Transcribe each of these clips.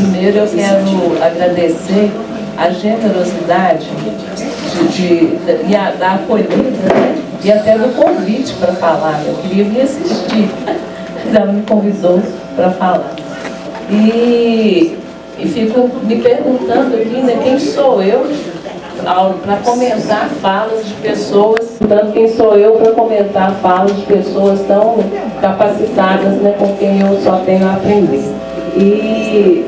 Primeiro eu quero agradecer a generosidade da acolhida, né? E até do convite para falar. Eu queria vir assistir, ela me convidou para falar. E fico me perguntando aqui, né, quem sou eu para comentar falas de pessoas, quem sou eu para comentar falas de pessoas tão capacitadas, né, com quem eu só tenho a aprender. E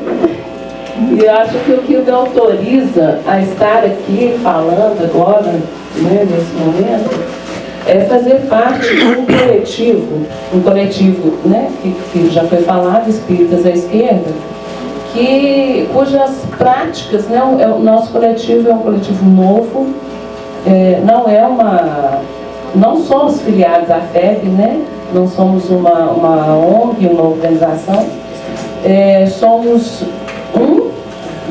eu acho que o que me autoriza a estar aqui falando agora, né, nesse momento, é fazer parte de um coletivo, né, que já foi falado, Espíritas à Esquerda, cujas práticas, né, o nosso coletivo é um coletivo novo, não somos filiados à FEB, né, não somos uma ONG, uma organização, somos um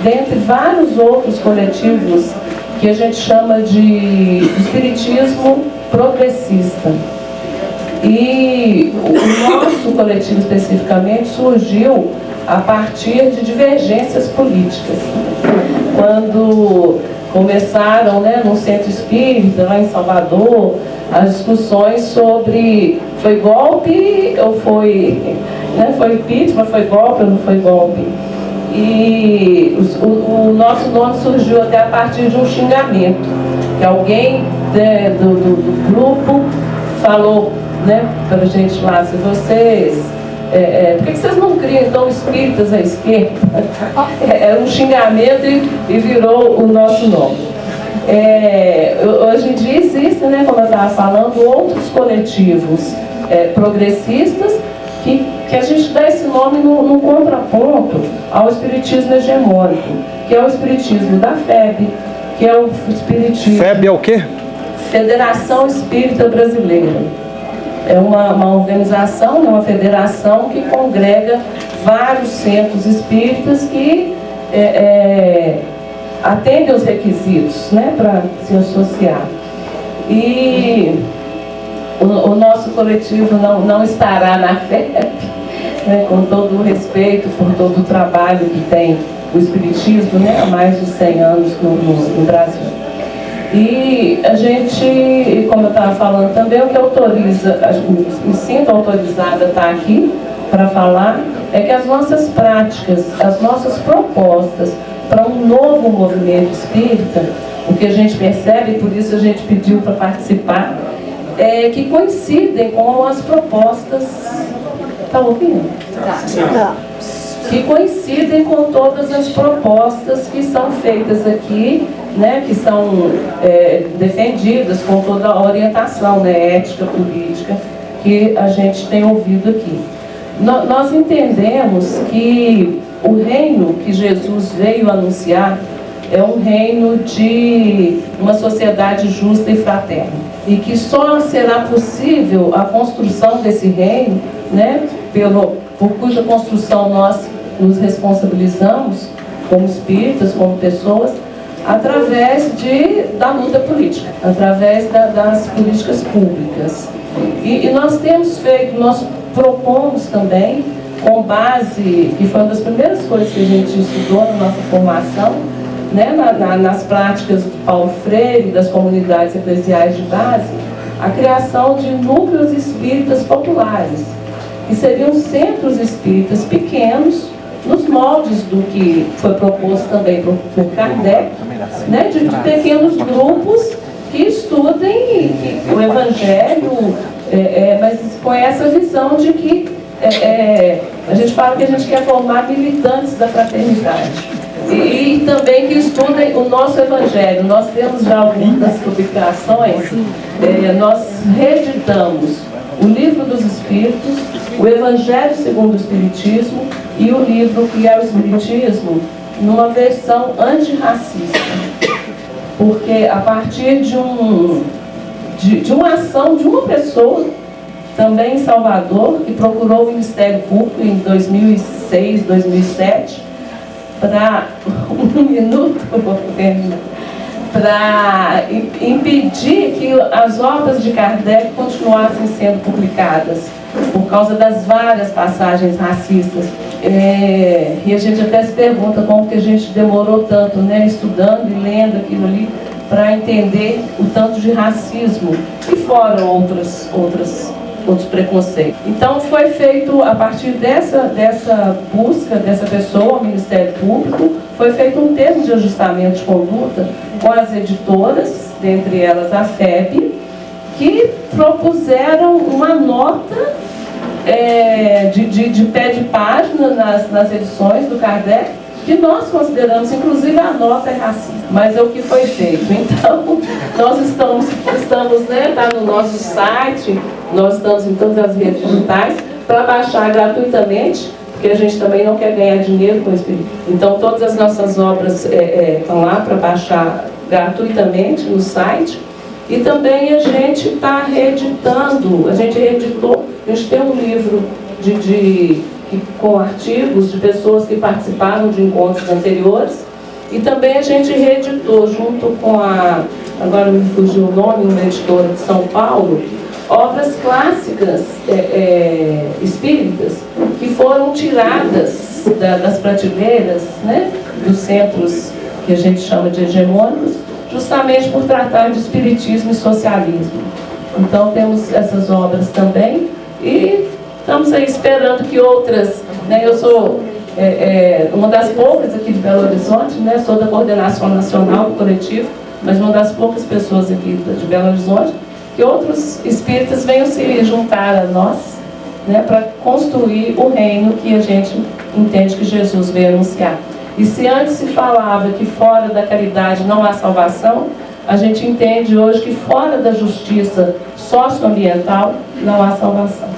dentre vários outros coletivos que a gente chama de espiritismo progressista. E o nosso coletivo especificamente surgiu a partir de divergências políticas. Quando começaram, né, no Centro Espírita, lá em Salvador, as discussões sobre foi golpe ou foi, né, foi impeachment, foi golpe ou não foi golpe. E o nosso nome surgiu até a partir de um xingamento, que alguém do grupo falou, né, para a gente lá, se vocês... por que vocês não criam então Espíritas à Esquerda? Era um xingamento e virou o nosso nome. Hoje em dia existe, né, como eu estava falando, outros coletivos progressistas que a gente dá esse nome no contraponto ao espiritismo hegemônico, que é o espiritismo da FEB, que é o espiritismo... FEB é o quê? Federação Espírita Brasileira. É uma organização, uma federação que congrega vários centros espíritas que atendem aos requisitos, né, para se associar. E o nosso coletivo não estará na FEB, né, com todo o respeito por todo o trabalho que tem o espiritismo, né, há mais de 100 anos no Brasil. E a gente, como eu estava falando também, o que autoriza, me sinto autorizada a estar aqui para falar, é que as nossas práticas, as nossas propostas para um novo movimento espírita, o que a gente percebe, e por isso a gente pediu para participar, que coincidem com as propostas... Está ouvindo? Tá. Que coincidem com todas as propostas que são feitas aqui, né, que são defendidas com toda a orientação, né, ética, política, que a gente tem ouvido aqui. Nós entendemos que o reino que Jesus veio anunciar é um reino de uma sociedade justa e fraterna. E que só será possível a construção desse reino, né, por cuja construção nós nos responsabilizamos como espíritas, como pessoas, através da luta política, através das políticas públicas. E nós temos feito, nós propomos também, com base, que foi uma das primeiras coisas que a gente estudou na nossa formação, né, nas práticas do Paulo Freire, das comunidades eclesiais de base, a criação de núcleos espíritas populares, que seriam centros espíritas pequenos, nos moldes do que foi proposto também por Kardec, né, de pequenos grupos que estudem o Evangelho, mas com essa visão de que a gente fala que a gente quer formar militantes da fraternidade. E também que estudem o nosso Evangelho. Nós temos já algumas publicações, nós reeditamos o Livro dos Espíritos, o Evangelho segundo o Espiritismo e o livro que é o Espiritismo numa versão antirracista. Porque a partir de uma ação de uma pessoa, também em Salvador, que procurou o Ministério Público em 2006, 2007, para para impedir que as obras de Kardec continuassem sendo publicadas, por causa das várias passagens racistas E a gente até se pergunta como que a gente demorou tanto, né, estudando e lendo aquilo ali, para entender o tanto de racismo e fora outros preconceitos. Então foi feito, a partir dessa busca dessa pessoa, o Ministério Público, foi feito um termo de ajustamento de conduta com as editoras, dentre elas a FEB, que propuseram uma nota de pé de página nas edições do Kardec, que nós consideramos, inclusive a nota é racista, mas é o que foi feito. Então, nós estamos né, tá no nosso site, nós estamos em todas as redes digitais, para baixar gratuitamente, porque a gente também não quer ganhar dinheiro com isso. Então, todas as nossas obras estão lá para baixar gratuitamente no site, e também a gente está reeditando, a gente reeditou, a gente tem um livro com artigos de pessoas que participaram de encontros anteriores, e também a gente reeditou junto com agora me fugiu o nome, uma editora de São Paulo, obras clássicas espíritas que foram tiradas das prateleiras, né, dos centros que a gente chama de hegemônicos, justamente por tratar de espiritismo e socialismo. Então temos essas obras também, e estamos aí esperando que outras, né, eu sou uma das poucas aqui de Belo Horizonte, né, sou da coordenação nacional do coletivo, mas uma das poucas pessoas aqui de Belo Horizonte, que outros espíritas venham se juntar a nós, né, para construir o reino que a gente entende que Jesus veio anunciar. E se antes se falava que fora da caridade não há salvação, a gente entende hoje que fora da justiça socioambiental não há salvação.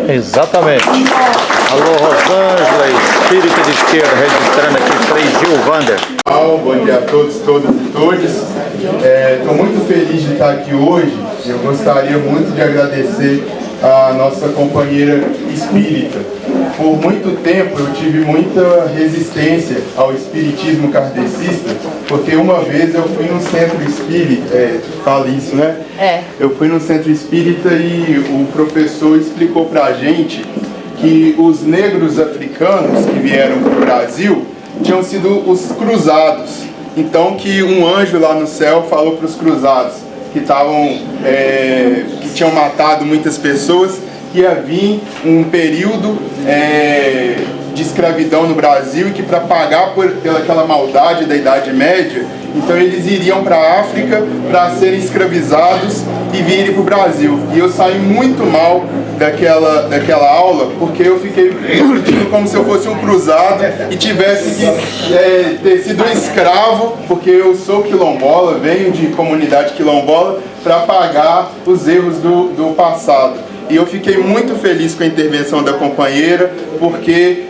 Exatamente. Alô, Rosângela, espírita de esquerda, registrando aqui, Frei Gil Wander. Bom dia a todos, todas e todos. Estou muito feliz de estar aqui hoje. Eu gostaria muito de agradecer a nossa companheira espírita. Por muito tempo eu tive muita resistência ao espiritismo kardecista, porque uma vez eu fui num centro espírita, fala isso, né? Eu fui num centro espírita e o professor explicou pra gente que os negros africanos que vieram para o Brasil tinham sido os cruzados. Então que um anjo lá no céu falou para os cruzados que tinham matado muitas pessoas, que ia vir um período de escravidão no Brasil, e que para pagar pelaquela maldade da Idade Média, então eles iriam para a África para serem escravizados e virem para o Brasil. E eu saí muito mal daquela aula, porque eu fiquei me sentindo como se eu fosse um cruzado e tivesse que ter sido um escravo, porque eu sou quilombola, venho de comunidade quilombola, para pagar os erros do passado. E eu fiquei muito feliz com a intervenção da companheira, porque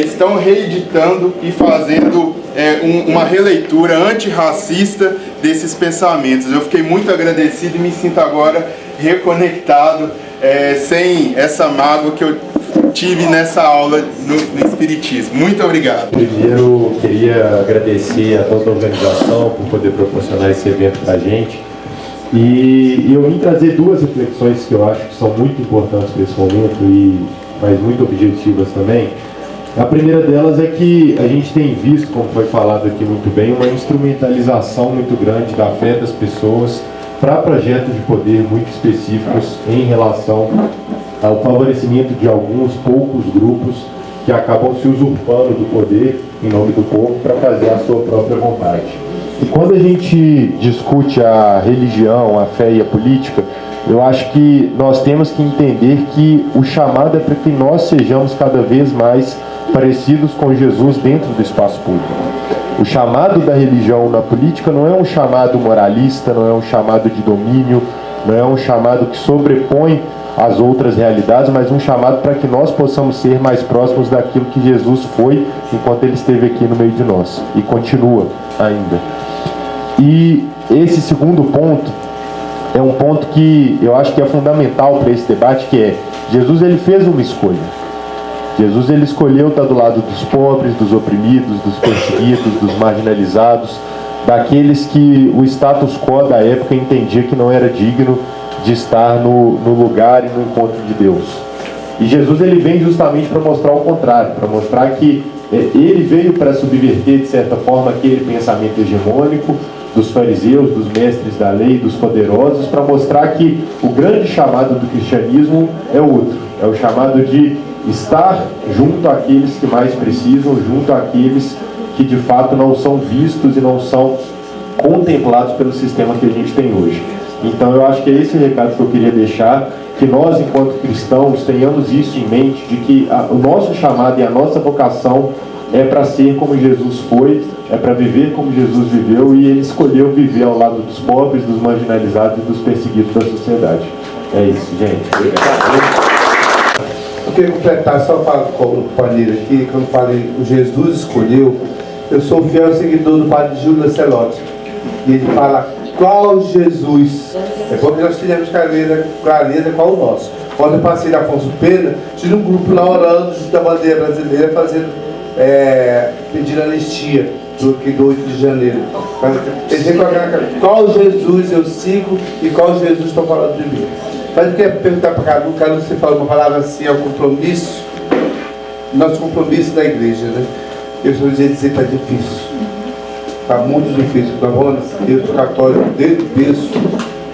estão reeditando e fazendo uma releitura antirracista desses pensamentos. Eu fiquei muito agradecido e me sinto agora reconectado, sem essa mágoa que eu tive nessa aula no Espiritismo. Muito obrigado. Primeiro, queria agradecer a toda a organização por poder proporcionar esse evento para a gente. E eu vim trazer duas reflexões que eu acho que são muito importantes para esse momento, mas muito objetivas também. A primeira delas é que a gente tem visto, como foi falado aqui muito bem, uma instrumentalização muito grande da fé das pessoas para projetos de poder muito específicos em relação ao favorecimento de alguns poucos grupos que acabam se usurpando do poder em nome do povo para fazer a sua própria vontade. E quando a gente discute a religião, a fé e a política, eu acho que nós temos que entender que o chamado é para que nós sejamos cada vez mais parecidos com Jesus dentro do espaço público. O chamado da religião na política não é um chamado moralista, não é um chamado de domínio, não é um chamado que sobrepõe as outras realidades, mas um chamado para que nós possamos ser mais próximos daquilo que Jesus foi enquanto ele esteve aqui no meio de nós e continua ainda. E esse segundo ponto é um ponto que eu acho que é fundamental para esse debate, que é: Jesus ele fez uma escolha. Jesus ele escolheu estar do lado dos pobres, dos oprimidos, dos perseguidos, dos marginalizados, daqueles que o status quo da época entendia que não era digno de estar no lugar e no encontro de Deus. E Jesus ele vem justamente para mostrar o contrário, para mostrar que ele veio para subverter, de certa forma, aquele pensamento hegemônico dos fariseus, dos mestres da lei, dos poderosos, para mostrar que o grande chamado do cristianismo é outro, é o chamado de estar junto àqueles que mais precisam, junto àqueles que de fato não são vistos e não são contemplados pelo sistema que a gente tem hoje. Então eu acho que é esse recado que eu queria deixar, que nós enquanto cristãos tenhamos isso em mente, de que o nosso chamado e a nossa vocação é para ser como Jesus foi, é para viver como Jesus viveu, e ele escolheu viver ao lado dos pobres, dos marginalizados e dos perseguidos da sociedade. É isso, gente. Obrigado. Eu queria completar só com o companheiro aqui, quando falei o Jesus escolheu, eu sou fiel seguidor do padre Júlio Lancelotti. E ele fala, qual Jesus? É porque nós tivemos clareza qual o nosso. Quando eu passei na Afonso Pena, tinha um grupo lá orando junto da bandeira brasileira, pedindo anistia do 8 de janeiro. Qual Jesus eu sigo e qual Jesus estou falando de mim? Mas eu queria perguntar para Carlos, você falou uma palavra assim, é o compromisso, nosso compromisso na igreja, né? Eu sou dizer que está difícil, está muito difícil. Nós vamos, eu sou católico desde o berço,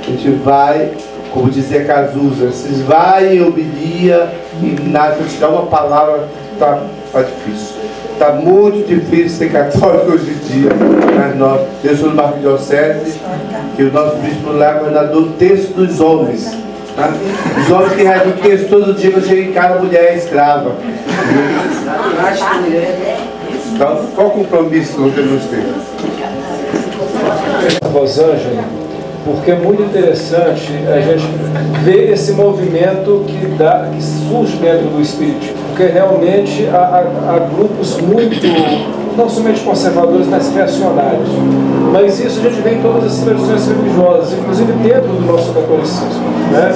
a gente vai, como dizia Cazuza, vocês vai em homilia e nada, se te dar uma palavra, está difícil. Está muito difícil ser católico hoje em dia, mas eu sou do Marco Diocese, e o nosso bispo lá é governador do terço dos homens. Tá? Os homens que rezam o terço todo dia, quando chega em casa, a mulher é escrava. Então, qual o compromisso que nós temos que ter? Rosângela, porque é muito interessante a gente ver esse movimento que surge dentro do Espiritismo, porque realmente há grupos muito, não somente conservadores, mas reacionários. Mas isso a gente vê em todas as tradições religiosas, inclusive dentro do nosso catolicismo, né?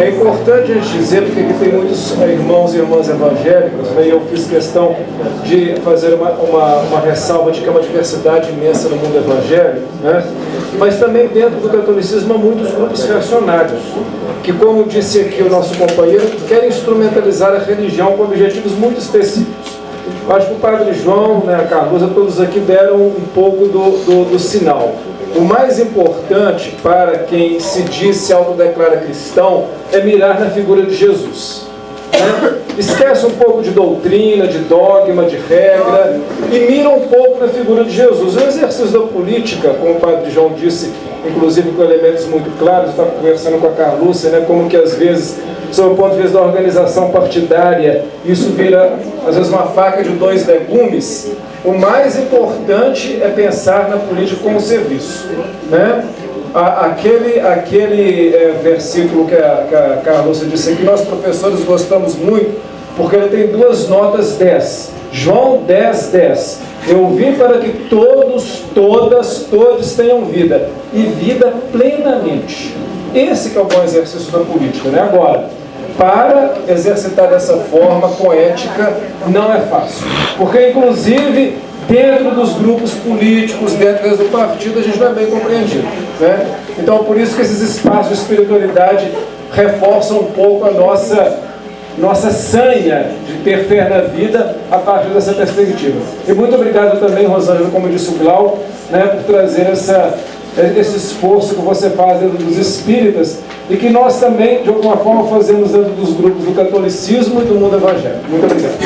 É importante a gente dizer, porque aqui tem muitos irmãos e irmãs evangélicos, né? E eu fiz questão de fazer uma ressalva de que é uma diversidade imensa no mundo evangélico, né? Mas também dentro do catolicismo há muitos grupos reacionários, que, como disse aqui o nosso companheiro, querem instrumentalizar a religião com objetivos muito específicos. Eu acho que o Padre João, né, a Carlusa, todos aqui deram um pouco do sinal. O mais importante para quem se autodeclara cristão é mirar na figura de Jesus. Né? Esquece um pouco de doutrina, de dogma, de regra, e mira um pouco na figura de Jesus. O exercício da política, como o Padre João disse, inclusive com elementos muito claros, eu estava conversando com a Carlúcia, né, como que às vezes, sob o ponto de vista da organização partidária, isso vira às vezes uma faca de 2 legumes. O mais importante é pensar na política como serviço, né? Aquele versículo que a Carlúcia disse aqui, nós professores gostamos muito, porque ele tem 2 notas 10. João 10, 10. Eu vim para que todos tenham vida, e vida plenamente. Esse que é o bom exercício da política, né? Agora, para exercitar dessa forma, com ética, não é fácil. Porque, inclusive, dentro dos grupos políticos, dentro do partido, a gente não é bem compreendido, né? Então, por isso que esses espaços de espiritualidade reforçam um pouco a nossa sanha de ter fé na vida a partir dessa perspectiva. E muito obrigado também, Rosângela, como disse o Glau, né, por trazer esse esforço que você faz dentro dos espíritas e que nós também, de alguma forma, fazemos dentro dos grupos do catolicismo e do mundo evangélico. Muito obrigado.